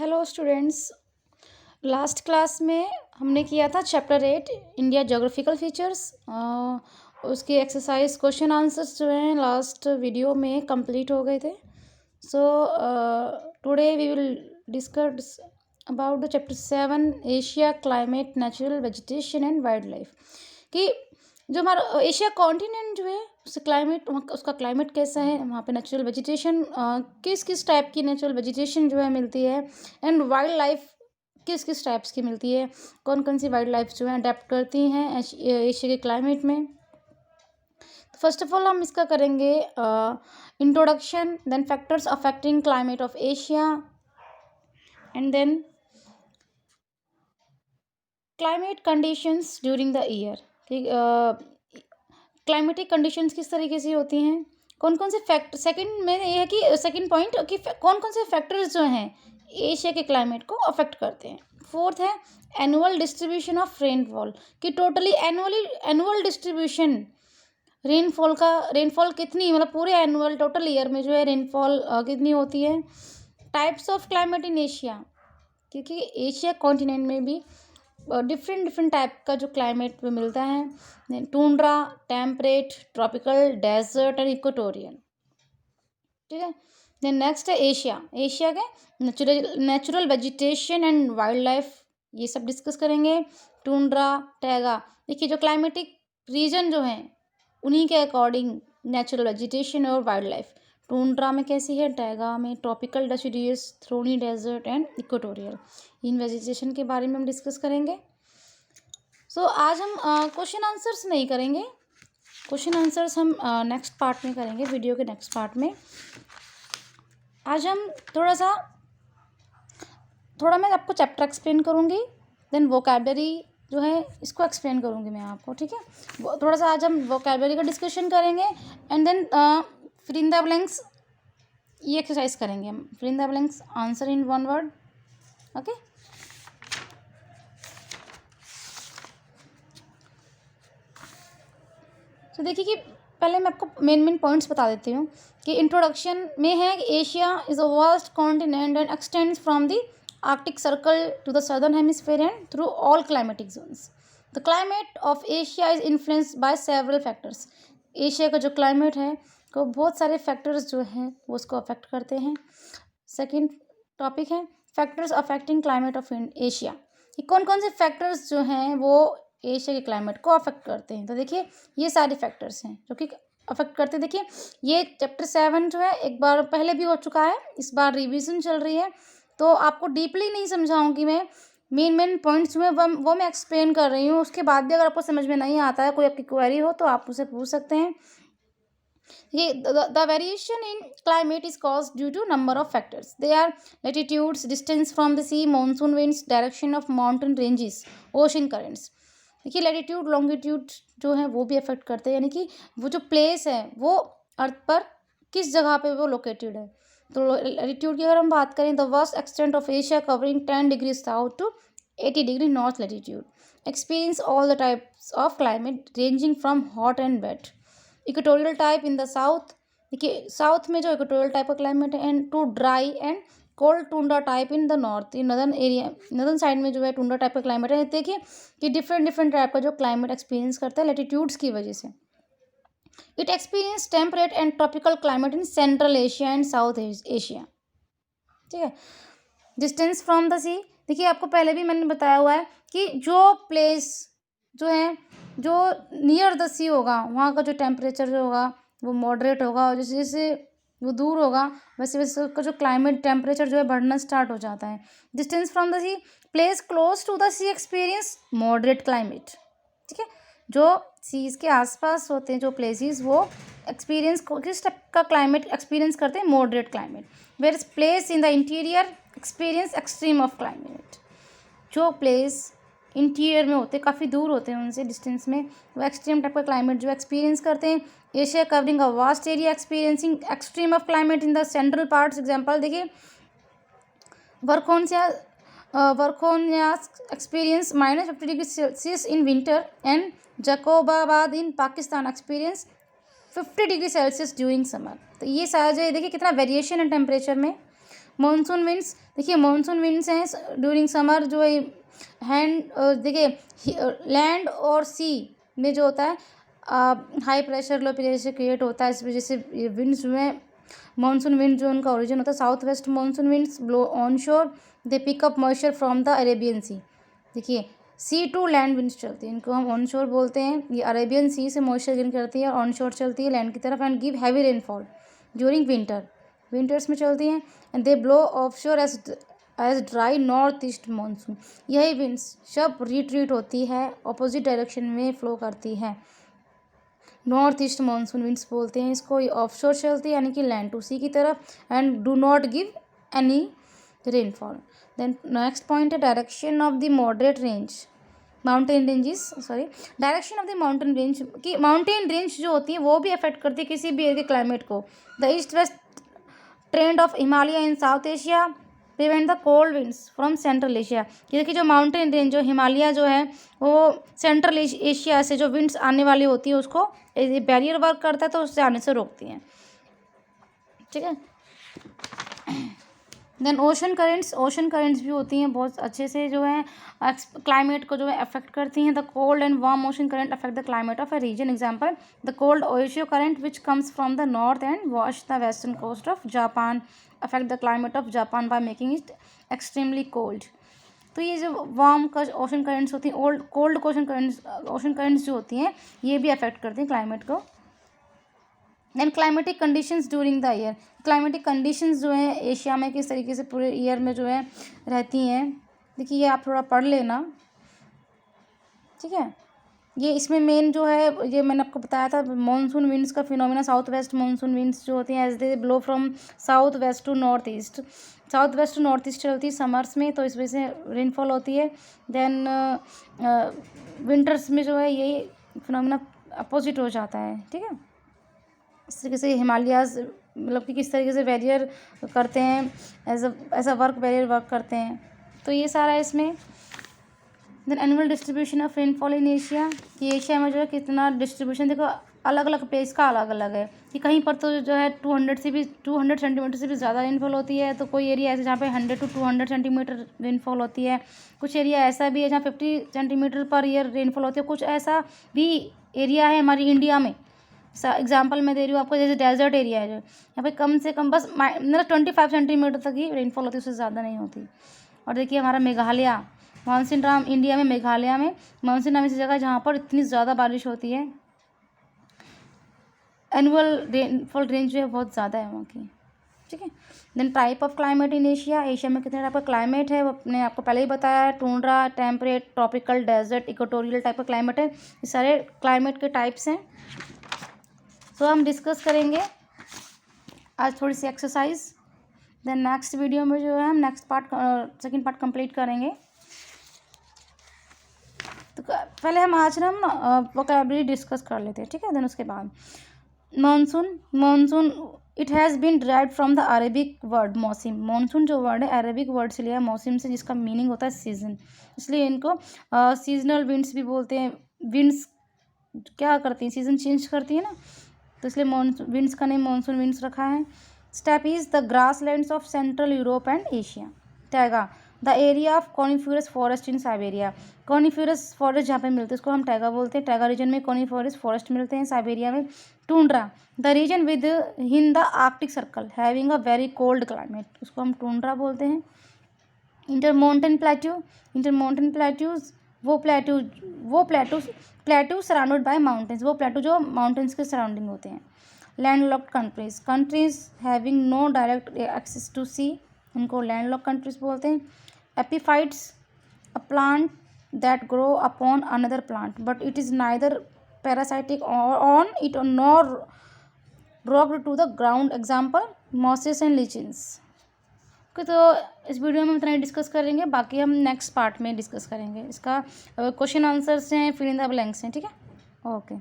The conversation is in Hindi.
Hello students. लास्ट क्लास में हमने किया था चैप्टर 8 इंडिया ज्योग्राफिकल फीचर्स। उसके एक्सरसाइज क्वेश्चन आंसर्स जो हैं लास्ट वीडियो में कंप्लीट हो गए थे। So today we will discuss about the chapter 7 Asia climate natural vegetation and wild life. कि जो हमारा एशिया कॉन्टिनेंट जो है उसका क्लाइमेट कैसा है, वहाँ पे नेचुरल वेजिटेशन किस किस टाइप की नेचुरल वेजिटेशन जो है मिलती है, एंड वाइल्ड लाइफ किस किस टाइप्स की मिलती है, कौन कौन सी वाइल्ड लाइफ जो है अडेप्ट करती हैं एशिया के क्लाइमेट में। तो फर्स्ट ऑफ ऑल हम इसका करेंगे introduction, then factors affecting climate of Asia, and then climate conditions during the year. Climatic conditions किस तरीके से होती हैं, कौन कौन से फैक्ट, सेकंड में ये है कि सेकंड पॉइंट कि कौन कौन से फैक्टर्स जो हैं एशिया के क्लाइमेट को अफेक्ट करते हैं। फोर्थ है एनुअल डिस्ट्रीब्यूशन ऑफ रेनफॉल, कि टोटली एनुअल डिस्ट्रीब्यूशन रेनफॉल कितनी, मतलब पूरे एनुअल टोटल ईयर में जो है रेनफॉल कितनी होती है। Types of climate in Asia, क्योंकि एशिया कॉन्टिनेंट में भी डिफरेंट टाइप का जो क्लाइमेट में मिलता है, tundra, temperate, tropical, desert and equatorial. ठीक है। देन नेक्स्ट है एशिया के natural vegetation and wild life, ये सब डिस्कस करेंगे। टूंड्रा, टैगा, देखिए जो क्लाइमेटिक रीजन जो हैं उन्हीं के अकॉर्डिंग नेचुरल वेजिटेशन और वाइल्ड लाइफ। टूंड्रा में कैसी है, टैगा में tropical, deciduous, thorny desert and equatorial. इन वेजिटेशन के बारे में हम डिस्कस करेंगे। सो आज हम क्वेश्चन आंसर्स नहीं करेंगे, क्वेश्चन आंसर्स हम नेक्स्ट पार्ट में करेंगे, वीडियो के नेक्स्ट पार्ट में। आज हम थोड़ा मैं आपको चैप्टर एक्सप्लेन करूँगी, देन वोकैबलरी जो है इसको एक्सप्लेन करूँगी मैं आपको। ठीक है, थोड़ा सा आज हम वोकैबलरी का डिस्कशन करेंगे, and then fill in the blanks, ये एक्सरसाइज करेंगे हम। Fill in the blanks, answer in one word. Okay, तो देखिए कि पहले मैं आपको मेन पॉइंट्स बता देती हूँ कि इंट्रोडक्शन में है कि Asia is a vast continent and extends from the Arctic circle to the southern hemisphere and through all climatic zones. The climate of Asia is influenced by several factors. Asia का जो क्लाइमेट है को बहुत सारे फैक्टर्स जो हैं वो उसको अफेक्ट करते हैं। सेकेंड टॉपिक है factors affecting climate of Asia, कि कौन कौन से फैक्टर्स जो हैं वो एशिया के क्लाइमेट को अफेक्ट करते हैं। तो देखिए ये सारे फैक्टर्स हैं जो कि अफेक्ट करते हैं। देखिए ये चैप्टर 7 जो है एक बार पहले भी हो चुका है, इस बार रिवीजन चल रही है, तो आपको डीपली नहीं समझाऊंगी मैं। मेन पॉइंट्स जो है वो मैं एक्सप्लेन कर रही हूँ। उसके बाद भी अगर आपको समझ में नहीं आता है, कोई आपकी क्वेरी हो तो आप उसे पूछ सकते हैं। ये the variation in climate is caused due to number of factors. They are latitudes, distance from the sea, monsoon winds, direction of mountain ranges, ocean currents. देखिए लैटिट्यूड लॉन्गिट्यूड जो है वो भी अफेक्ट करते हैं, यानी कि वो जो प्लेस है वो अर्थ पर किस जगह पे वो लोकेटेड है। तो लैटिट्यूड की अगर हम बात करें, the vast extent of Asia covering 10 degree south to 80 degree north latitude experience all the types of climate ranging from hot and wet. Equatorial type in the south, देखिए साउथ में जो इक्वेटोरियल टाइप का क्लाइमेट है, and to dry and cold tundra type in the north. In northern area, northern side में जो है टुंड्रा टाइप का क्लाइमेट है। देखिए कि डिफरेंट टाइप का जो क्लाइमेट एक्सपीरियंस करता है लैटिट्यूड्स की वजह से। It experience temperate and tropical climate in central Asia and south Asia. ठीक है। डिस्टेंस फ्रॉम द सी, देखिए आपको पहले भी मैंने बताया हुआ है कि जो प्लेस जो है जो नियर द सी होगा वहाँ का जो टेम्परेचर जो होगा वो मॉडरेट होगा, और जैसे जैसे वो दूर होगा वैसे वैसे उसका जो क्लाइमेट टेम्परेचर जो है बढ़ना स्टार्ट हो जाता है। Distance from the sea, place close to the sea experience moderate climate. ठीक है, जो सीज के आसपास होते हैं जो प्लेसेस वो एक्सपीरियंस किस टाइप का क्लाइमेट एक्सपीरियंस करते हैं, moderate climate. Where is place in the interior experience extreme of climate. जो प्लेस इंटीरियर में होते हैं, काफ़ी दूर होते हैं उनसे डिस्टेंस में, वो एक्सट्रीम टाइप का क्लाइमेट जो एक्सपीरियंस करते हैं। Asia covering a vast area experiencing extreme of climate in the central parts. Example देखिए Verkhoyansk experience -50 degree Celsius in winter, and Jacobabad in Pakistan experience 50 degree Celsius during summer. तो ये सारा जो देखिए कितना वेरिएशन है टेम्परेचर में। मानसून विंड्स, देखिए मानसून विंड्स हैं ड्यूरिंग समर जो है देखिए लैंड और सी में जो होता है high pressure low pressure create होता है, इस वजह से ये विंड्स जो है मानसून विंड जो उनका ओरिजिन होता है south west monsoon winds blow onshore, they pick up moisture from the Arabian sea. देखिए सी टू लैंड विंड्स चलती है, इनको हम ऑन शोर बोलते हैं। ये अरेबियन सी से मॉइस्चर गेन करती है, ऑन शोर चलती है लैंड की तरफ, and give heavy rainfall during winter, winters में चलती हैं। And they blow off shore as dry north east monsoon, यही विंड्स सब रिट्रीट होती है, अपोजिट डायरेक्शन में फ्लो करती है, नॉर्थ ईस्ट मानसून विंड्स बोलते हैं इसको। ये ऑफशोर चलती है यानी कि लैंड टू सी की तरफ, and do not give any rainfall. Then next point है direction of the moderate range mountain ranges, sorry direction of the mountain range, कि माउंटेन रेंज जो होती है वो भी अफेक्ट करती है किसी भी एरिया के क्लाइमेट को। The east west trend of Himalaya in south Asia prevent the cold winds from central Asia. देखिए जो माउंटेन रेंज जो हिमालय जो है वो सेंट्रल एशिया से जो विंड्स आने वाली होती है उसको बैरियर वर्क करता है, तो उससे आने से रोकती हैं, ठीक है। देन ओशन करेंट्स भी होती हैं बहुत अच्छे से जो है क्लाइमेट को जो है अफेक्ट करती हैं। The cold and warm ocean current affect the climate of a region. Example the cold ocean current which comes from the north and wash the western coast of Japan affect the climate of Japan by making it extremely cold. तो ये जो वार्म ओशन करेंट्स होती हैं, कोल्ड ओशन करेंट्स जो होती हैं ये भी अफेक्ट करती हैं क्लाइमेट को। Then climatic conditions during the year, climatic conditions जो है एशिया में किस तरीके से पूरे ईयर में जो है रहती हैं, देखिए ये आप थोड़ा पढ़ लेना, ठीक है। ये इसमें मेन जो है ये मैंने आपको बताया था मानसून विंड्स का phenomena, south west monsoon winds जो होती हैं as they blow from south west to north east, south west to north east चलती है समर्स में, तो इस वजह से रेनफॉल होती है। देन विंटर्स में जो है यही फिनोमिना अपोजिट हो जाता है, ठीक है। इस तरीके से हिमालयाज मतलब कि किस तरीके से बैरियर करते हैं, ऐसा बैरियर वर्क करते हैं, तो ये सारा है इसमें। Then annual distribution of rainfall in Asia, कि एशिया में जो है कितना डिस्ट्रीब्यूशन देखो अलग अलग प्लेस का अलग अलग है, कि कहीं पर तो जो है 200 सेंटीमीटर से भी ज़्यादा रेनफॉल होती है, तो कोई एरिया ऐसे जहाँ पे 100 to 200 सेंटीमीटर रेनफॉल होती है, कुछ एरिया ऐसा भी है जहाँ 50 सेंटीमीटर पर ईयर रेनफॉल होती है, कुछ ऐसा भी एरिया है हमारी इंडिया में, एग्जाम्पल मैं दे रही हूँ आपको, जैसे डेजर्ट एरिया है जो यहाँ पे कम से कम बस मतलब 25 सेंटीमीटर तक ही रेनफॉल होती है, उससे ज़्यादा नहीं होती। और देखिए हमारा मेघालय, मानसून राम इंडिया में मेघालय में मानसून नाम ऐसी जगह जहाँ पर इतनी ज़्यादा बारिश होती है, एनुअल रेनफॉल रेंज जो है बहुत ज़्यादा है वहाँ की, ठीक है। Then type of climate in Asia, Asia में कितने टाइप का क्लाइमेट है वो अपने आपको पहले ही बताया है, tundra, temperate, tropical, desert, equatorial type का क्लाइमेट है, ये सारे क्लाइमेट के टाइप्स हैं। तो हम डिस्कस करेंगे आज थोड़ी सी एक्सरसाइज, देन नेक्स्ट वीडियो में जो है हम next part second part complete करेंगे। तो पहले हम आज ना वोकैबुलरी डिस्कस कर लेते हैं, ठीक है। देन उसके बाद monsoon it has been derived from the Arabic word मौसम, मानसून जो वर्ड है अरेबिक वर्ड से लिया है मौसम से, जिसका मीनिंग होता है सीजन, इसलिए इनको सीजनल विंड्स भी बोलते हैं। विंड्स क्या करती हैं, सीजन चेंज करती है ना, तो इसलिए विंड्स का नेम मानसून विंड्स रखा है। Steppe is the grasslands of central Europe and Asia. Taiga the area of coniferous forest in Siberia, coniferous forest जहाँ पे मिलते हैं उसको हम टैगा बोलते हैं, टैगा रीजन में कॉनिफ्यूरस फॉरेस्ट मिलते हैं साइबेरिया में। Tundra the region with in the Arctic Circle having a very cold climate, उसको हम टूंड्रा बोलते हैं। इंटरमाउंटेन प्लेट्यूज वो प्लेट्यू सराउंडेड बाय माउंटेन्स, वो प्लेट्यू जो माउंटेन्स के सराउंडिंग होते हैं। Landlocked countries having no direct access to sea, उनको लैंडलॉक्ड कंट्रीज बोलते हैं। Epiphytes a plant that grow upon another plant but it is neither parasitic on it nor rocked to the ground, example mosses and lichens. Okay, तो इस वीडियो में इतना ही डिस्कस करेंगे, बाकी हम नेक्स्ट पार्ट में डिस्कस करेंगे। इसका क्वेश्चन आंसर्स हैं, फिल इन द ब्लैंक्स हैं, ठीक है। ओके।